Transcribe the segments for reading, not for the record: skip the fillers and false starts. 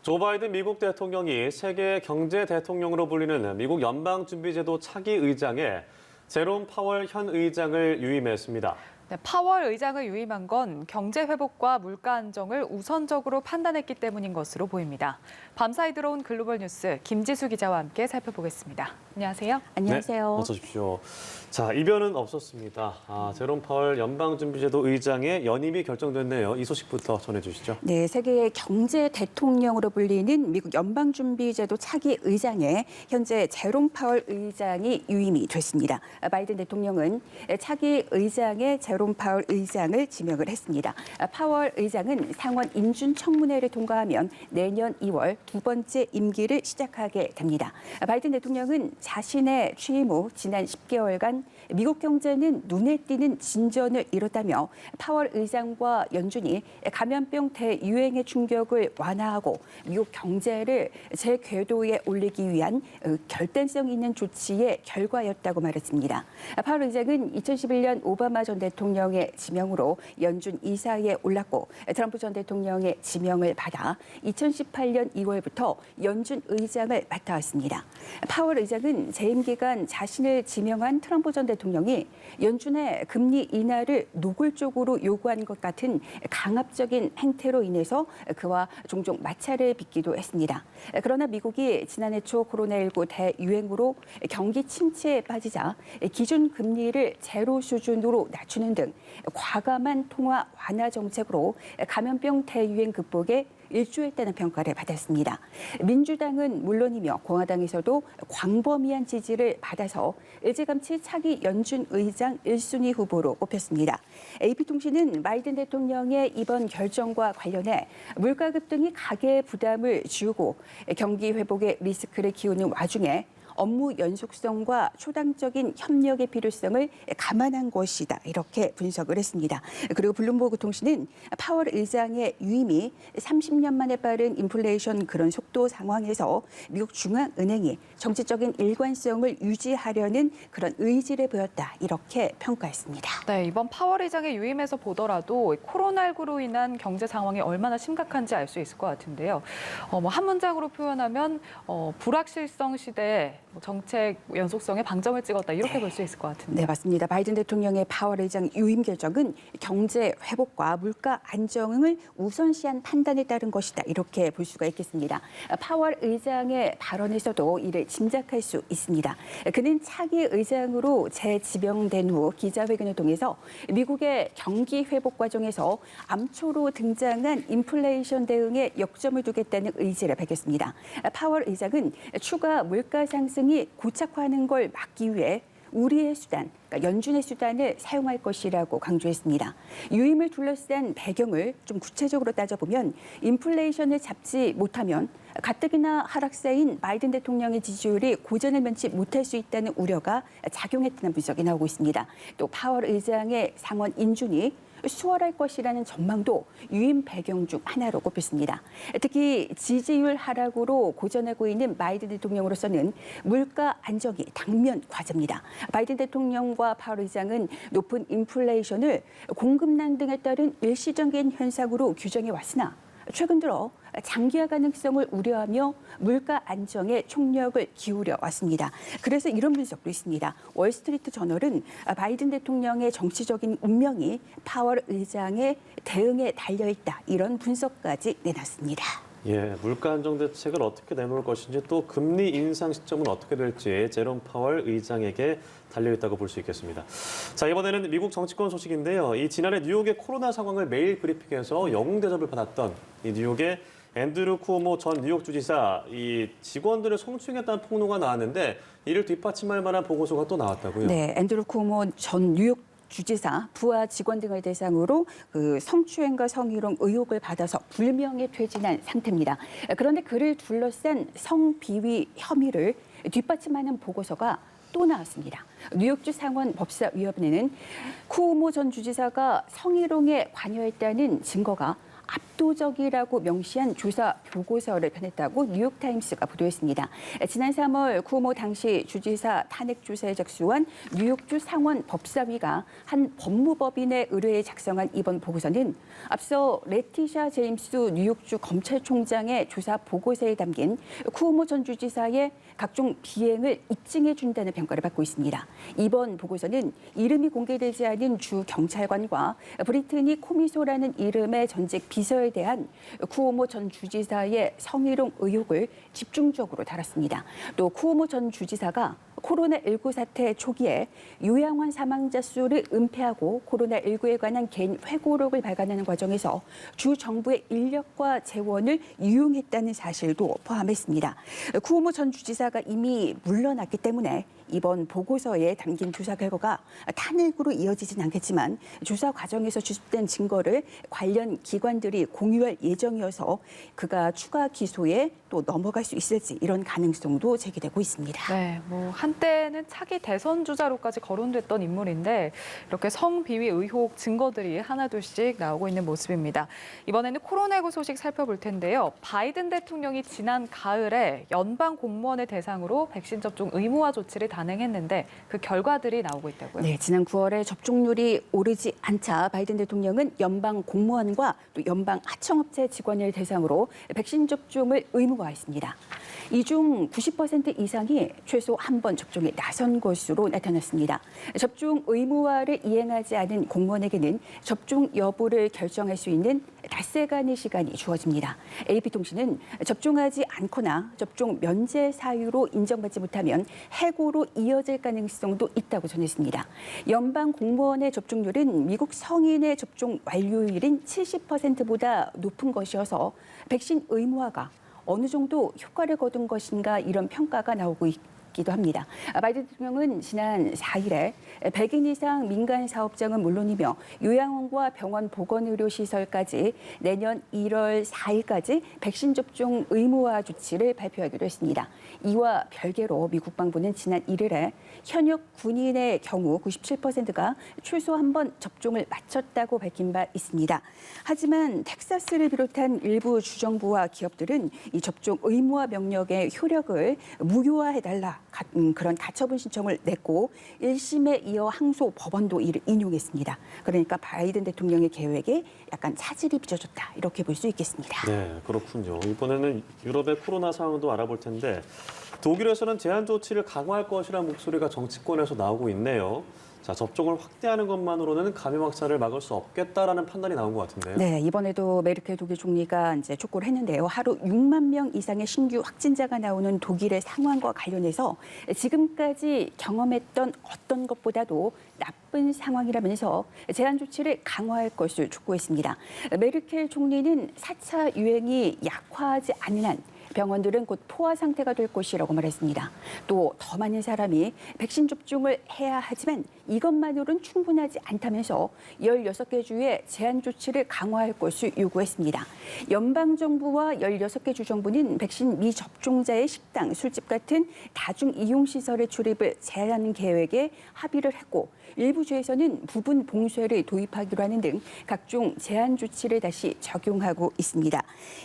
조 바이든 미국 대통령이 세계 경제 대통령으로 불리는 미국 연방준비제도 차기 의장에 제롬 파월 현 의장을 유임했습니다. 네, 파월 의장을 유임한 건 경제 회복과 물가 안정을 우선적으로 판단했기 때문인 것으로 보입니다. 밤사이 들어온 글로벌 뉴스 김지수 기자와 함께 살펴보겠습니다. 안녕하세요. 안녕하세요. 네, 어서 오십시오. 자, 이변은 없었습니다. 제롬 파월 연방준비제도 의장의 연임이 결정됐네요. 이 소식부터 전해주시죠. 네, 세계의 경제 대통령으로 불리는 미국 연방준비제도 차기 의장에 현재 제롬 파월 의장이 유임이 됐습니다. 바이든 대통령은 차기 의장에 제롬 파월 의장을 지명을 했습니다. 파월 의장은 상원 인준 청문회를 통과하면 내년 2월 두 번째 임기를 시작하게 됩니다. 바이든 대통령은 자신의 취임 후 지난 10개월간 미국 경제는 눈에 띄는 진전을 이뤘다며 파월 의장과 연준이 감염병 대유행의 충격을 완화하고 미국 경제를 재궤도에 올리기 위한 결단성 있는 조치의 결과였다고 말했습니다. 파월 의장은 2011년 오바마 전 대통령의 지명으로 연준 이사에 올랐고 트럼프 전 대통령의 지명을 받아 2018년 2월부터 연준 의장을 맡아왔습니다. 파월 의장은 재임 기간 자신을 지명한 트럼프 전 대통령이 연준의 금리 인하를 노골적으로 요구한 것 같은 강압적인 행태로 인해서 그와 종종 마찰을 빚기도 했습니다. 그러나 미국이 지난해 초 코로나19 대유행으로 경기 침체에 빠지자 기준 금리를 제로 수준으로 낮추는 등 과감한 통화 완화 정책으로 감염병 대유행 극복에 일조했다는 평가를 받았습니다. 민주당은 물론이며 공화당에서도 광범위한 지지를 받아서 일찌감치 차기 연준 의장 1순위 후보로 꼽혔습니다. AP통신은 바이든 대통령의 이번 결정과 관련해 물가 급등이 가계 부담을 줄고 경기 회복의 리스크를 키우는 와중에 업무 연속성과 초당적인 협력의 필요성을 감안한 것이다. 이렇게 분석을 했습니다. 그리고 블룸버그 통신은 파월 의장의 유임이 30년 만에 빠른 인플레이션 그런 속도 상황에서 미국 중앙은행이 정치적인 일관성을 유지하려는 그런 의지를 보였다. 이렇게 평가했습니다. 네, 이번 파월 의장의 유임에서 보더라도 코로나19로 인한 경제 상황이 얼마나 심각한지 알 수 있을 것 같은데요. 한 문장으로 표현하면 불확실성 시대에 정책 연속성에 방점을 찍었다 이렇게 볼 수 있을 것 같은데. 네, 맞습니다. 바이든 대통령의 파월 의장 유임 결정은 경제 회복과 물가 안정을 우선시한 판단에 따른 것이다. 이렇게 볼 수가 있겠습니다. 파월 의장의 발언에서도 이를 짐작할 수 있습니다. 그는 차기 의장으로 재지명된 후 기자회견을 통해서 미국의 경기 회복 과정에서 암초로 등장한 인플레이션 대응에 역점을 두겠다는 의지를 밝혔습니다. 파월 의장은 추가 물가 상승이 고착화하는 걸 막기 위해 우리의 수단, 그러니까 연준의 수단을 사용할 것이라고 강조했습니다. 유임을 둘러싼 배경을 좀 구체적으로 따져보면 인플레이션을 잡지 못하면 가뜩이나 하락세인 바이든 대통령의 지지율이 고전을 면치 못할 수 있다는 우려가 작용했다는 분석이 나오고 있습니다. 또 파월 의장의 상원 인준이 수월할 것이라는 전망도 유임 배경 중 하나로 꼽혔습니다. 특히 지지율 하락으로 고전하고 있는 바이든 대통령으로서는 물가 안정이 당면 과제입니다. 바이든 대통령과 파월 의장은 높은 인플레이션을 공급난 등에 따른 일시적인 현상으로 규정해 왔으나 최근 들어 장기화 가능성을 우려하며 물가 안정에 총력을 기울여 왔습니다. 그래서 이런 분석도 있습니다. 월스트리트 저널은 바이든 대통령의 정치적인 운명이 파월 의장의 대응에 달려있다. 이런 분석까지 내놨습니다. 예, 물가 안정 대책을 어떻게 내놓을 것인지 또 금리 인상 시점은 어떻게 될지 제롬 파월 의장에게 달려있다고 볼 수 있겠습니다. 자, 이번에는 미국 정치권 소식인데요. 이 지난해 뉴욕의 코로나 상황을 매일 브리핑해서 영웅 대접을 받았던 이 뉴욕의 앤드루 쿠오모 전 뉴욕 주지사 이 직원들을 성추행했다는 폭로가 나왔는데 이를 뒷받침할 만한 보고서가 또 나왔다고요? 네, 앤드루 쿠오모 전 뉴욕 주지사, 부하 직원 등을 대상으로 성추행과 성희롱 의혹을 받아서 불명예 퇴진한 상태입니다. 그런데 그를 둘러싼 성비위 혐의를 뒷받침하는 보고서가 또 나왔습니다. 뉴욕주 상원 법사위원회는 쿠오모 전 주지사가 성희롱에 관여했다는 증거가 압도적이라고 명시한 조사 보고서를 펴냈다고 뉴욕타임스가 보도했습니다. 지난 3월 쿠오모 당시 주지사 탄핵 조사에 작수한 뉴욕주 상원 법사위가 한 법무법인의 의뢰에 작성한 이번 보고서는 앞서 레티샤 제임스 뉴욕주 검찰총장의 조사 보고서에 담긴 쿠오모 전 주지사의 각종 비행을 입증해 준다는 평가를 받고 있습니다. 이번 보고서는 이름이 공개되지 않은 주 경찰관과 브리트니 코미소라는 이름의 전직 비서에 대한 쿠오모 전 주지사의 성희롱 의혹을 집중적으로 다뤘습니다. 또 쿠오모 전 주지사가 코로나19 사태 초기에 요양원 사망자 수를 은폐하고 코로나19에 관한 개인 회고록을 발간하는 과정에서 주 정부의 인력과 재원을 이용했다는 사실도 포함했습니다. 쿠오모 전 주지사가 이미 물러났기 때문에 이번 보고서에 담긴 조사 결과가 탄핵으로 이어지진 않겠지만 조사 과정에서 수집된 증거를 관련 기관들이 공유할 예정이어서 그가 추가 기소에 또 넘어갈 수 있을지 이런 가능성도 제기되고 있습니다. 네, 한때는 차기 대선 주자로까지 거론됐던 인물인데 이렇게 성비위 의혹 증거들이 하나둘씩 나오고 있는 모습입니다. 이번에는 코로나19 소식 살펴볼 텐데요. 바이든 대통령이 지난 가을에 연방 공무원을 대상으로 백신 접종 의무화 조치를 단행했는데 그 결과들이 나오고 있다고요. 네, 지난 9월에 접종률이 오르지 않자 바이든 대통령은 연방 공무원과 또 연방 하청업체 직원을 대상으로 백신 접종을 의무화했습니다. 이 중 90% 이상이 최소 한 번 접종에 나선 것으로 나타났습니다. 접종 의무화를 이행하지 않은 공무원에게는 접종 여부를 결정할 수 있는 닷새간의 시간이 주어집니다. AP통신은 접종하지 않거나 접종 면제 사유로 인정받지 못하면 해고로 이어질 가능성도 있다고 전했습니다. 연방 공무원의 접종률은 미국 성인의 접종 완료율인 70%보다 높은 것이어서 백신 의무화가 어느 정도 효과를 거둔 것인가 이런 평가가 나오고 있기도 합니다. 바이든 대통령은 지난 4일에 100인 이상 민간 사업장은 물론이며 요양원과 병원 보건의료시설까지 내년 1월 4일까지 백신 접종 의무화 조치를 발표하기로 했습니다. 이와 별개로 미 국방부는 지난 1일에 현역 군인의 경우 97%가 최소 한 번 접종을 마쳤다고 밝힌 바 있습니다. 하지만 텍사스를 비롯한 일부 주정부와 기업들은 이 접종 의무화 명령의 효력을 무효화해달라 그런 가처분 신청을 냈고 1심에 이어 항소 법원도 이를 인용했습니다. 그러니까 바이든 대통령의 계획에 약간 차질이 빚어졌다 이렇게 볼 수 있겠습니다. 네, 그렇군요. 이번에는 유럽의 코로나 상황도 알아볼 텐데 독일에서는 제한 조치를 강화할 것이라는 목소리가 정치권에서 나오고 있네요. 자, 접종을 확대하는 것만으로는 감염 확산을 막을 수 없겠다라는 판단이 나온 것 같은데요. 네, 이번에도 메르켈 독일 총리가 이제 촉구를 했는데요. 하루 6만 명 이상의 신규 확진자가 나오는 독일의 상황과 관련해서 지금까지 경험했던 어떤 것보다도 나쁜 상황이라면서 제한 조치를 강화할 것을 촉구했습니다. 메르켈 총리는 4차 유행이 약화하지 않는 한 병원들은 곧 포화 상태가 될 것이라고 말했습니다. 또 더 많은 사람이 백신 접종을 해야 하지만 이것만으로는 충분하지 않다면서 16개 주의 제한 조치를 강화할 것을 요구했습니다. 연방정부와 16개 주정부는 백신 미접종자의 식당, 술집 같은 다중이용시설의 출입을 제한하는 계획에 합의를 했고 일부 주에서는 부분 봉쇄를 도입하기로 하는 등 각종 제한 조치를 다시 적용하고 있습니다.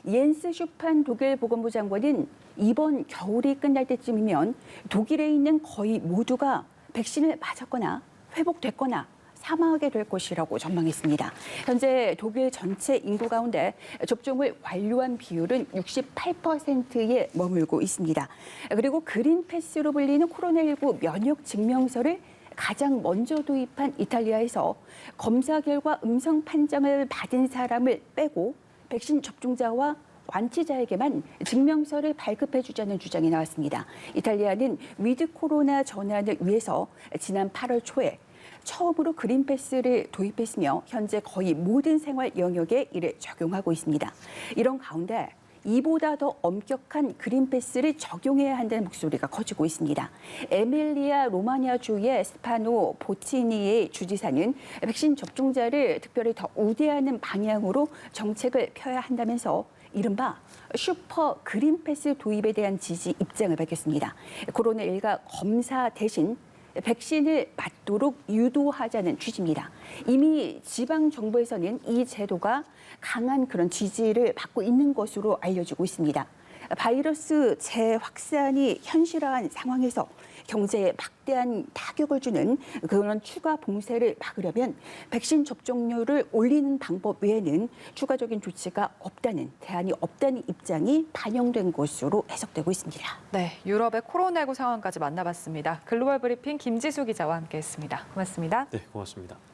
옌스 슈판 독일 보건부 장관은 이번 겨울이 끝날 때쯤이면 독일에 있는 거의 모두가 백신을 맞았거나 회복됐거나 사망하게 될 것이라고 전망했습니다. 현재 독일 전체 인구 가운데 접종을 완료한 비율은 68%에 머물고 있습니다. 그리고 그린패스로 불리는 코로나19 면역 증명서를 가장 먼저 도입한 이탈리아에서 검사 결과 음성 판정을 받은 사람을 빼고 백신 접종자와 완치자에게만 증명서를 발급해주자는 주장이 나왔습니다. 이탈리아는 위드 코로나 전환을 위해서 지난 8월 초에 처음으로 그린패스를 도입했으며 현재 거의 모든 생활 영역에 이를 적용하고 있습니다. 이런 가운데 이보다 더 엄격한 그린패스를 적용해야 한다는 목소리가 커지고 있습니다. 에밀리아 로마니아주의 스파노 보치니의 주지사는 백신 접종자를 특별히 더 우대하는 방향으로 정책을 펴야 한다면서 이른바 슈퍼 그린패스 도입에 대한 지지 입장을 밝혔습니다. 코로나19 검사 대신 백신을 맞도록 유도하자는 취지입니다. 이미 지방 정부에서는 이 제도가 강한 그런 지지를 받고 있는 것으로 알려지고 있습니다. 바이러스 재확산이 현실화한 상황에서 경제에 막대한 타격을 주는 그런 추가 봉쇄를 막으려면 백신 접종률을 올리는 방법 외에는 추가적인 조치가 없다는, 대안이 없다는 입장이 반영된 것으로 해석되고 있습니다. 네, 유럽의 코로나19 상황까지 만나봤습니다. 글로벌 브리핑 김지수 기자와 함께했습니다. 고맙습니다. 네, 고맙습니다.